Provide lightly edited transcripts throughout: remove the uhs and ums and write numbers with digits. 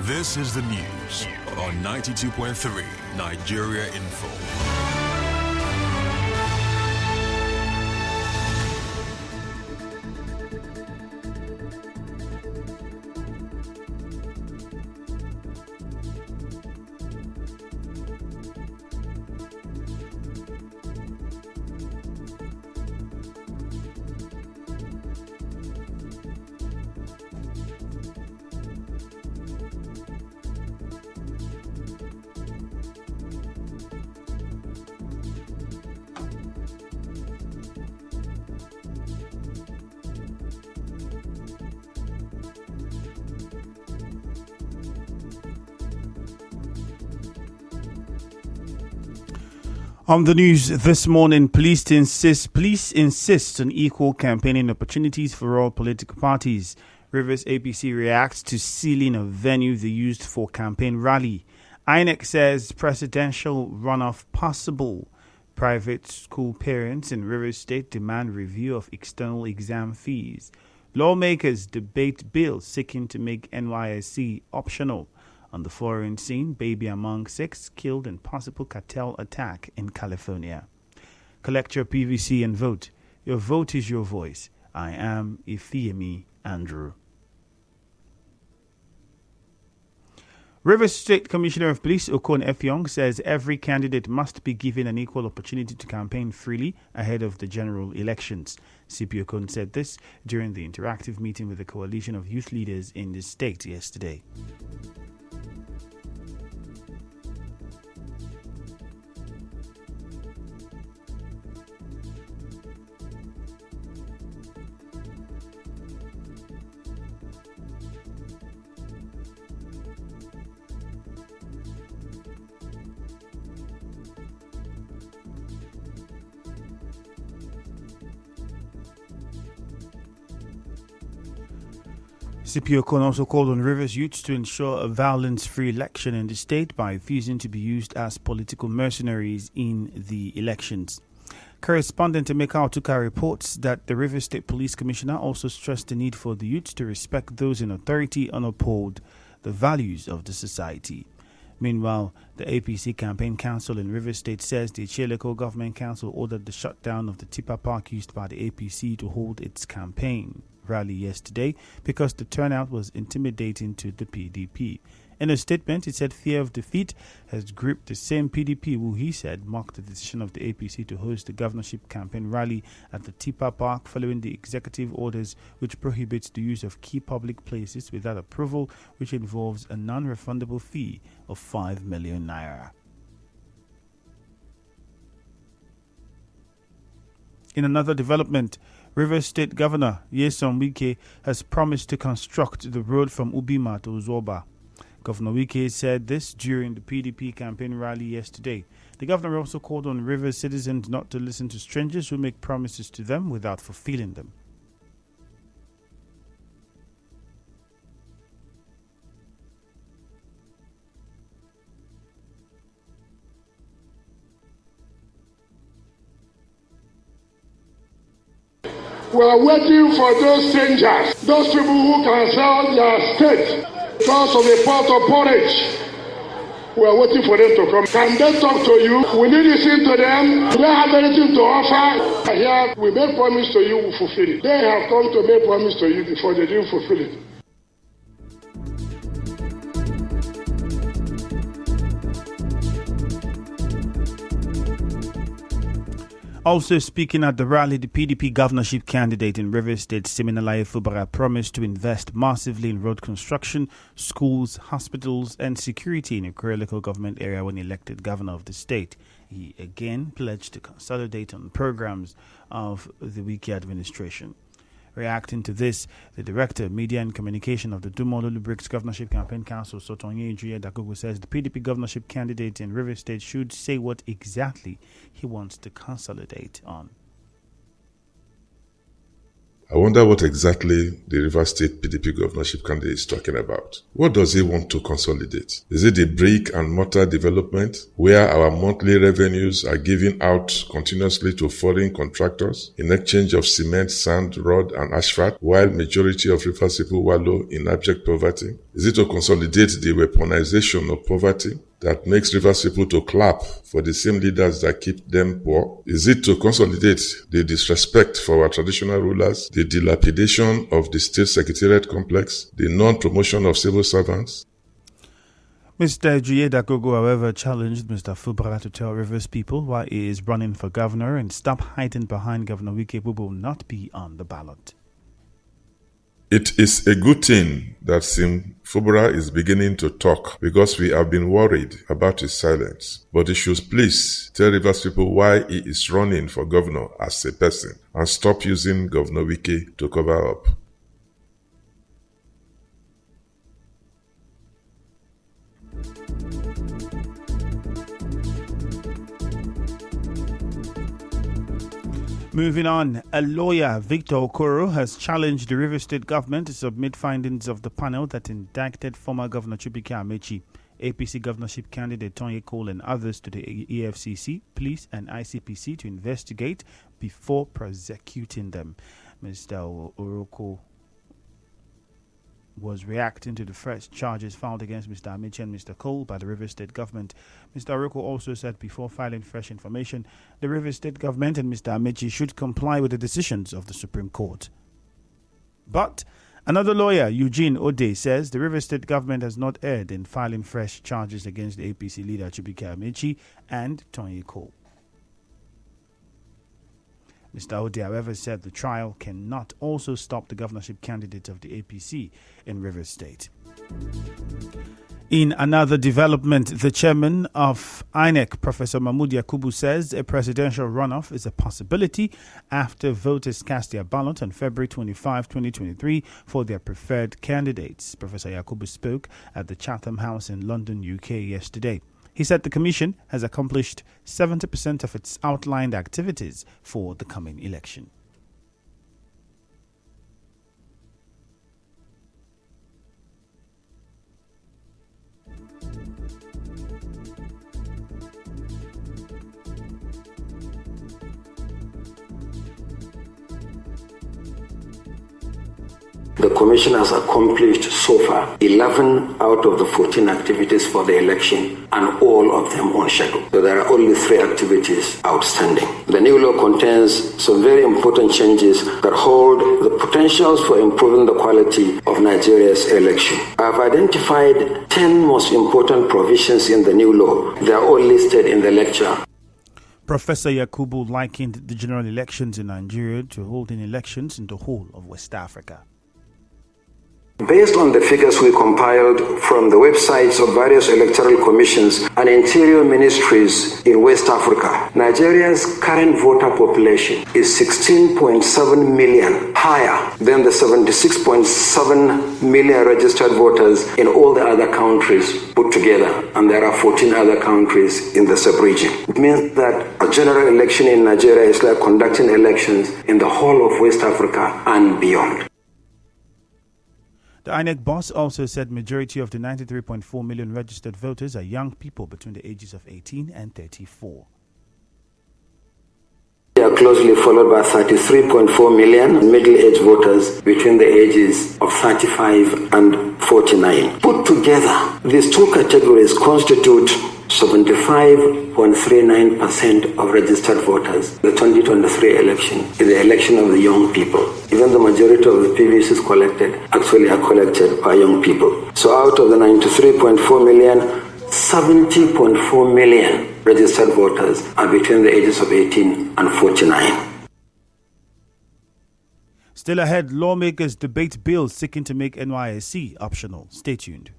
This is the news on 92.3 Nigeria Info. On the news this morning, police insist on equal campaigning opportunities for all political parties. Rivers APC reacts to sealing of venue they used for campaign rally. INEC says presidential runoff possible. Private school parents in Rivers State demand review of external exam fees. Lawmakers debate bill seeking to make NYSC optional. On the foreign scene, baby among 6 killed in possible cartel attack in California. Collect your PVC and vote. Your vote is your voice. I am Ifeemi Andrew. Rivers State Commissioner of Police Okon Effiong says every candidate must be given an equal opportunity to campaign freely ahead of the general elections. CP Okon said this during the interactive meeting with the coalition of youth leaders in the state yesterday. CP Okon also called on Rivers youths to ensure a violence-free election in the state by refusing to be used as political mercenaries in the elections. Correspondent Emeka Otuka reports that the Rivers State Police Commissioner also stressed the need for the youths to respect those in authority and uphold the values of the society. Meanwhile, the APC Campaign Council in Rivers State says the Echie Local Government Council ordered the shutdown of the Tipper Park used by the APC to hold its campaign rally yesterday because the turnout was intimidating to the PDP. In a statement, it said fear of defeat has gripped the same PDP who, he said, mocked the decision of the APC to host the governorship campaign rally at the Tipper Park following the executive orders which prohibits the use of key public places without approval, which involves a non-refundable fee of 5 million naira. In another development, Rivers State Governor Nyesom Wike has promised to construct the road from Ubima to Uzoba. Governor Wike said this during the PDP campaign rally yesterday. The governor also called on Rivers citizens not to listen to strangers who make promises to them without fulfilling them. We are waiting for those strangers, those people who can sell their state because of a pot of porridge. We are waiting for them to come. Can they talk to you? Will you listen to them? Do they have anything to offer? Here, we made promise to you, we fulfill it. They have come to make promise to you before they didn't fulfill it. Also speaking at the rally, the PDP governorship candidate in Rivers State, Siminalayi Fubara, promised to invest massively in road construction, schools, hospitals, and security in a local government area when elected governor of the state. He again pledged to consolidate on programs of the Wike administration. Reacting to this, the Director, Media and Communication of the Dumolulu Bricks Governorship Campaign Council, Sotonye Juye Dagogo, says the PDP governorship candidate in Rivers State should say what exactly he wants to consolidate on. I wonder what exactly the Rivers State PDP governorship candidate is talking about. What does he want to consolidate? Is it the brick and mortar development where our monthly revenues are given out continuously to foreign contractors in exchange of cement, sand, rod, and asphalt, while majority of Rivers people wallow in abject poverty? Is it to consolidate the weaponization of poverty that makes Rivers people to clap for the same leaders that keep them poor? Is it to consolidate the disrespect for our traditional rulers, the dilapidation of the state secretariat complex, the non-promotion of civil servants? Mr. Juyeda Gogo, however, challenged Mr. Fubara to tell Rivers people why he is running for governor and stop hiding behind Governor Wike, who will not be on the ballot. It is a good thing that Sim Fubara is beginning to talk because we have been worried about his silence. But he should please tell Rivers people why he is running for governor as a person and stop using Governor Wike to cover up. Moving on, a lawyer, Victor Okoro, has challenged the Rivers State government to submit findings of the panel that indicted former Governor Chukwuka Amechi, APC governorship candidate Tonye Cole, and others to the EFCC, police, and ICPC to investigate before prosecuting them. Mr. Oroko was reacting to the fresh charges filed against Mr. Amechi and Mr. Cole by the Rivers State government. Mr. Oroko also said before filing fresh information, the Rivers State government and Mr. Amechi should comply with the decisions of the Supreme Court. But another lawyer, Eugene Ode, says the Rivers State government has not erred in filing fresh charges against the APC leader Chukwuka Amechi and Tonye Cole. Mr. Ode, however, said the trial cannot also stop the governorship candidate of the APC in Rivers State. In another development, the chairman of INEC, Professor Mahmood Yakubu, says a presidential runoff is a possibility after voters cast their ballot on February 25, 2023 for their preferred candidates. Professor Yakubu spoke at the Chatham House in London, UK yesterday. He said the Commission has accomplished 70% of its outlined activities for the coming election. The Commission has accomplished so far 11 out of the 14 activities for the election, and all of them on schedule. So there are only 3 activities outstanding. The new law contains some very important changes that hold the potentials for improving the quality of Nigeria's election. I have identified 10 most important provisions in the new law. They are all listed in the lecture. Professor Yakubu likened the general elections in Nigeria to holding elections in the whole of West Africa. Based on the figures we compiled from the websites of various electoral commissions and interior ministries in West Africa, Nigeria's current voter population is 16.7 million, higher than the 76.7 million registered voters in all the other countries put together, and there are 14 other countries in the sub-region. It means that a general election in Nigeria is like conducting elections in the whole of West Africa and beyond. The INEC boss also said majority of the 93.4 million registered voters are young people between the ages of 18 and 34. They are closely followed by 33.4 million middle-aged voters between the ages of 35 and 49. Put together, these two categories constitute 75.39% of registered voters. The 2023 election is the election of the young people. Even the majority of the PVCs collected actually are collected by young people. So out of the 93.4 million, 70.4 million registered voters are between the ages of 18 and 49. Still ahead, lawmakers debate bills seeking to make NYSC optional. Stay tuned.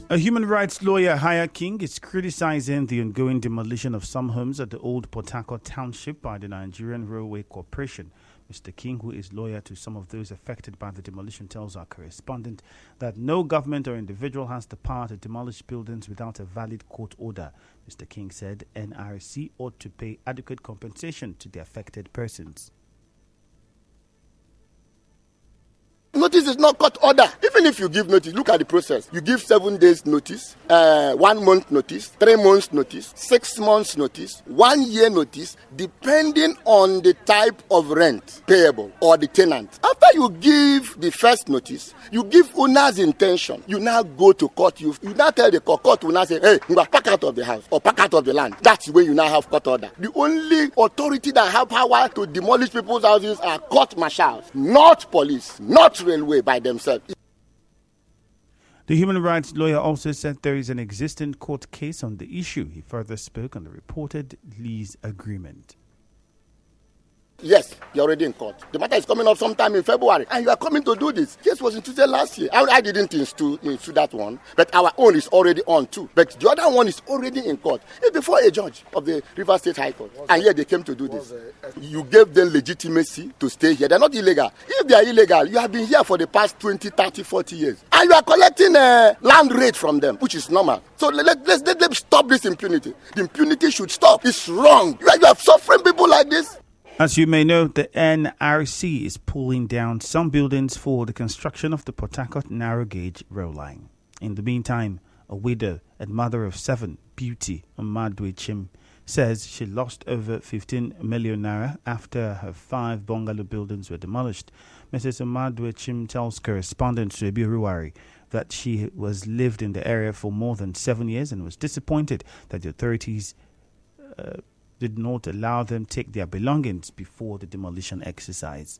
A human rights lawyer, Haya King, is criticizing the ongoing demolition of some homes at the old Port Harcourt township by the Nigerian Railway Corporation. Mr. King, who is lawyer to some of those affected by the demolition, tells our correspondent that no government or individual has the power to demolish buildings without a valid court order. Mr. King said NRC ought to pay adequate compensation to the affected persons. Notice is not court order. Even if you give notice, look at the process. You give 7 days notice, 1 month notice, 3 months notice, 6 months notice, 1 year notice, depending on the type of rent payable or the tenant. After you give the first notice, you give owner's intention. You now go to court. You now tell the court will now say, hey, pack out of the house or pack out of the land. That's when you now have court order. The only authority that have power to demolish people's houses are court martials, not police, not railway by themselves. The human rights lawyer also said there is an existing court case on the issue. He further spoke on the reported lease agreement. Yes, you're already in court. The matter is coming up sometime in February, and you are coming to do this. Case was instituted last year. I didn't institute that one, but our own is already on too. But the other one is already in court. It's before a judge of the Rivers State High Court, and yet they came to do this. You gave them legitimacy to stay here. They're not illegal. If they are illegal, you have been here for the past 20, 30, 40 years, and you are collecting land rate from them, which is normal. So let's stop this impunity. The impunity should stop. It's wrong. You are suffering people like this. As you may know, the NRC is pulling down some buildings for the construction of the Port Harcourt narrow gauge rail line. In the meantime, a widow and mother of 7, Beauty Omadwe Chim, says she lost over 15 million naira after her 5 bungalow buildings were demolished. Mrs. Omadwe Chim tells correspondent Suebi Ruwari that she was lived in the area for more than 7 years and was disappointed that the authorities did not allow them take their belongings before the demolition exercise.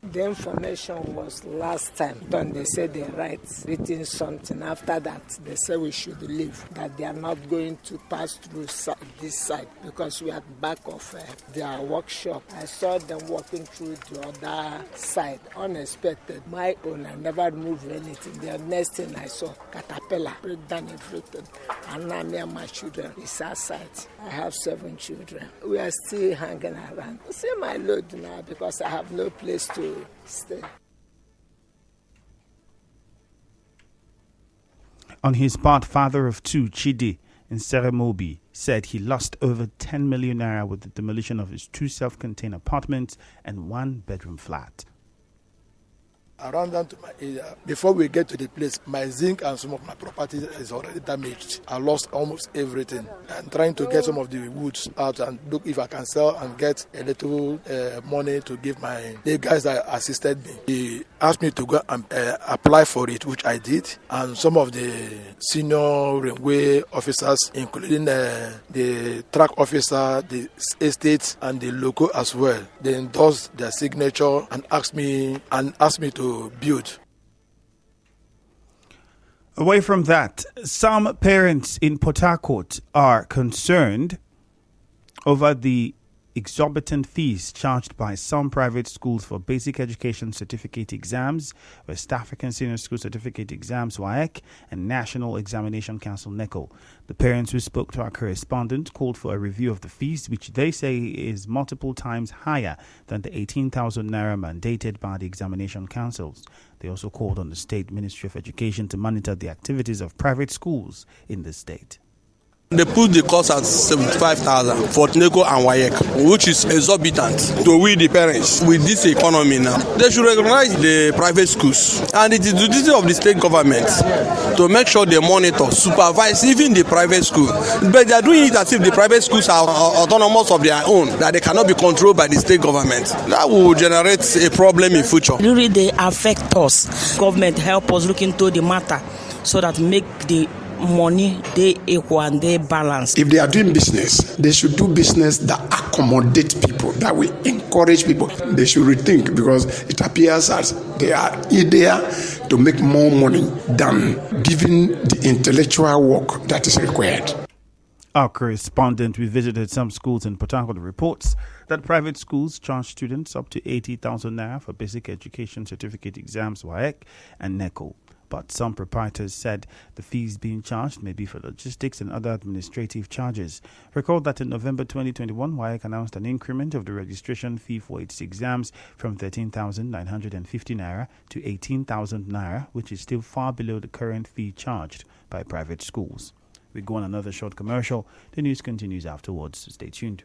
The information was last time. Then they said they written something. After that, they said we should leave, that they are not going to pass through this side because we are back of their workshop. I saw them walking through the other side. Unexpected. My own, I never moved anything. The next thing I saw, caterpillar, break down everything. And now me and my children is outside. I have 7 children. We are still hanging around. See my load now because I have no place to stay. On his part, father of 2, Chidi in Seremobi, said he lost over 10 million naira with the demolition of his 2 self-contained apartments and 1-bedroom flat. Around down to my area, before we get to the place, my zinc and some of my property is already damaged. I lost almost everything. I'm trying to get some of the woods out and look if I can sell and get a little money to give the guys that assisted me. He asked me to go and apply for it, which I did. And some of the senior railway officers, including the track officer, the estate, and the local as well, they endorsed their signature and asked me to build. Away from that, some parents in Port Harcourt are concerned over the exorbitant fees charged by some private schools for basic education certificate exams, West African Senior School Certificate Exams, WAEC, and National Examination Council, NECO. The parents who spoke to our correspondent called for a review of the fees, which they say is multiple times higher than the 18,000 naira mandated by the examination councils. They also called on the State Ministry of Education to monitor the activities of private schools in the state. They put the cost at 75,000 for NECO and WAEC, which is exorbitant to we the parents with this economy now. They should recognize the private schools, and it is the duty of the state government to make sure they monitor, supervise even the private school. But they are doing it as if the private schools are autonomous of their own, that they cannot be controlled by the state government. That will generate a problem in future. Really, they affect us. Government help us look into the matter so that make the money they equal and they balance. If they are doing business, they should do business that accommodate people, that will encourage people. They should rethink, because it appears as they are there to make more money than giving the intellectual work that is required. Our correspondent, we visited some schools in Port Harcourt, reports that private schools charge students up to 80,000 naira for basic education certificate exams, WAEC and NECO. but some proprietors said the fees being charged may be for logistics and other administrative charges. Recall that in November 2021, WAEC announced an increment of the registration fee for its exams from 13,950 naira to 18,000 naira, which is still far below the current fee charged by private schools. We go on another short commercial. The news continues afterwards. Stay tuned.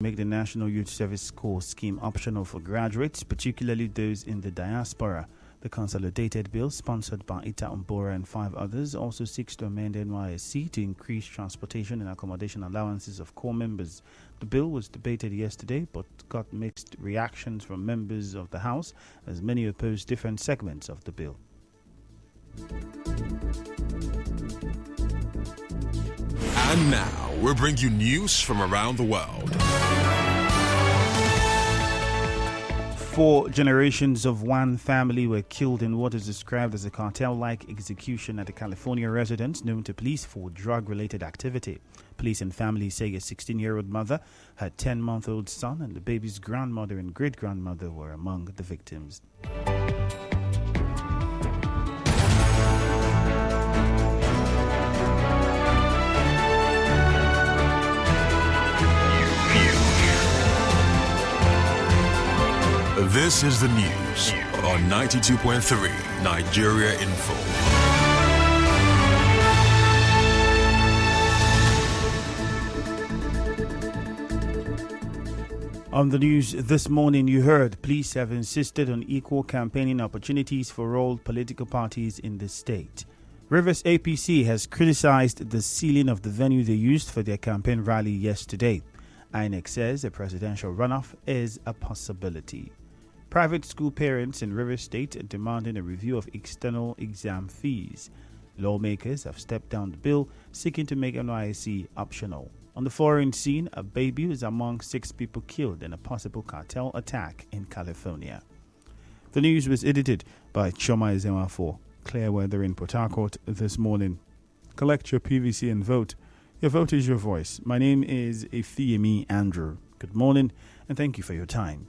Make the National Youth Service Corps scheme optional for graduates, particularly those in the diaspora. The consolidated bill, sponsored by Ita Umbora and 5 others, also seeks to amend NYSC to increase transportation and accommodation allowances of corps members. The bill was debated yesterday but got mixed reactions from members of the House, as many opposed different segments of the bill. And now, we'll bring you news from around the world. 4 generations of one family were killed in what is described as a cartel-like execution at a California residence known to police for drug-related activity. Police and family say a 16-year-old mother, her 10-month-old son, and the baby's grandmother and great-grandmother were among the victims. This is the news on 92.3 Nigeria Info. On the news this morning, you heard police have insisted on equal campaigning opportunities for all political parties in the state. Rivers APC has criticized the sealing of the venue they used for their campaign rally yesterday. INEC says a presidential runoff is a possibility. Private school parents in Rivers State are demanding a review of external exam fees. Lawmakers have stepped down the bill seeking to make NYSC optional. On the foreign scene, a baby was among 6 people killed in a possible cartel attack in California. The news was edited by Choma Ezema for Clear Weather in Port Harcourt this morning. Collect your PVC and vote. Your vote is your voice. My name is Ifeyemi Andrew. Good morning and thank you for your time.